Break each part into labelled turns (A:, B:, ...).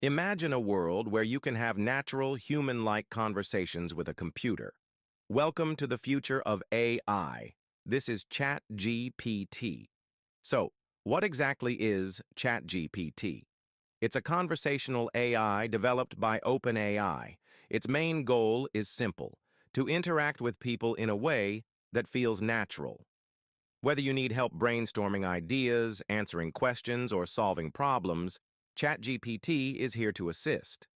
A: Imagine a world where you can have natural, human-like conversations with a computer. Welcome to the future of AI. This is ChatGPT. So, what exactly is ChatGPT? It's a conversational AI developed by OpenAI. Its main goal is simple: to interact with people in a way that feels natural. Whether you need help brainstorming ideas, answering questions, or solving problems, ChatGPT is here to assist.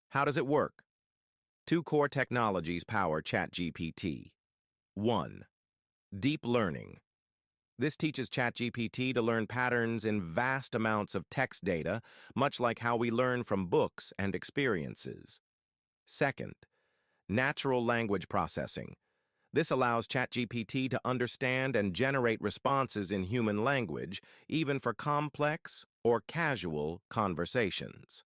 A: How does it work? Two core technologies power ChatGPT. 1. Deep learning. This teaches ChatGPT to learn patterns in vast amounts of text data, much like how we learn from books and experiences. Second, natural language processing. This allows ChatGPT to understand and generate responses in human language, even for complex or casual conversations.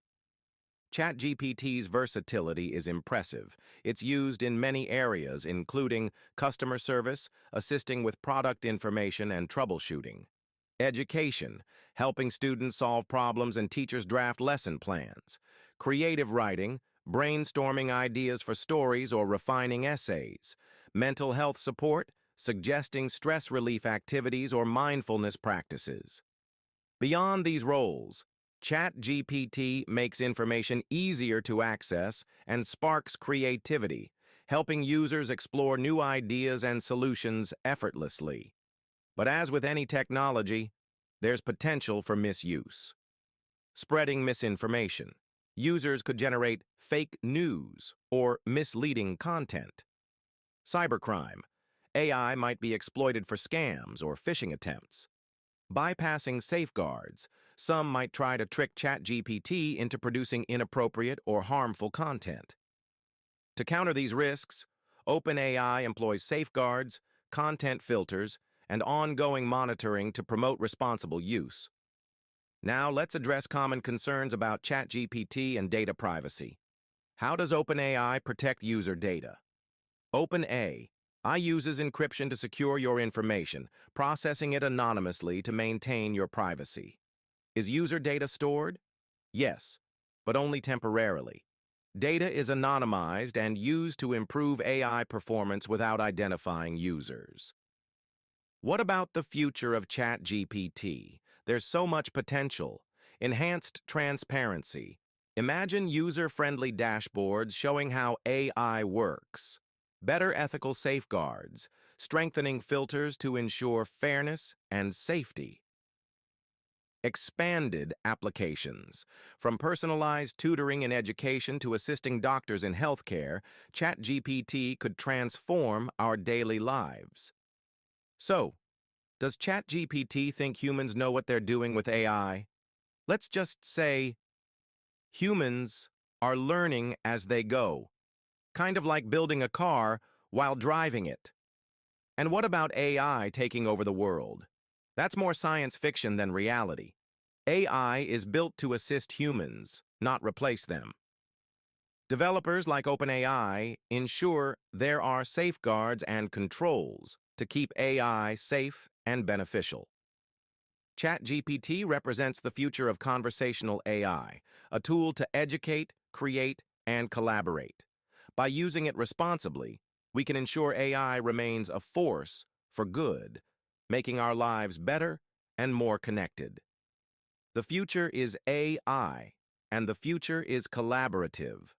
A: ChatGPT's versatility is impressive. It's used in many areas, including customer service, assisting with product information and troubleshooting; education, helping students solve problems and teachers draft lesson plans; creative writing, brainstorming ideas for stories or refining essays; mental health support, suggesting stress relief activities or mindfulness practices. Beyond these roles, ChatGPT makes information easier to access and sparks creativity, helping users explore new ideas and solutions effortlessly. But as with any technology, there's potential for misuse. Spreading misinformation. Users could generate fake news or misleading content. Cybercrime. AI might be exploited for scams or phishing attempts. Bypassing safeguards, some might try to trick ChatGPT into producing inappropriate or harmful content. To counter these risks, OpenAI employs safeguards, content filters, and ongoing monitoring to promote responsible use. Now let's address common concerns about ChatGPT and data privacy. How does OpenAI protect user data? OpenAI uses encryption to secure your information, processing it anonymously to maintain your privacy. Is user data stored? Yes, but only temporarily. Data is anonymized and used to improve AI performance without identifying users. What about the future of ChatGPT? There's so much potential. Enhanced transparency. Imagine user-friendly dashboards showing how AI works. Better ethical safeguards, strengthening filters to ensure fairness and safety. Expanded applications. From personalized tutoring in education to assisting doctors in healthcare, ChatGPT could transform our daily lives. So, does ChatGPT think humans know what they're doing with AI? Let's just say humans are learning as they go, kind of like building a car while driving it. And what about AI taking over the world? That's more science fiction than reality. AI is built to assist humans, not replace them. Developers like OpenAI ensure there are safeguards and controls to keep AI safe and beneficial. ChatGPT represents the future of conversational AI, a tool to educate, create, and collaborate. By using it responsibly, we can ensure AI remains a force for good, making our lives better and more connected. The future is AI, and the future is collaborative.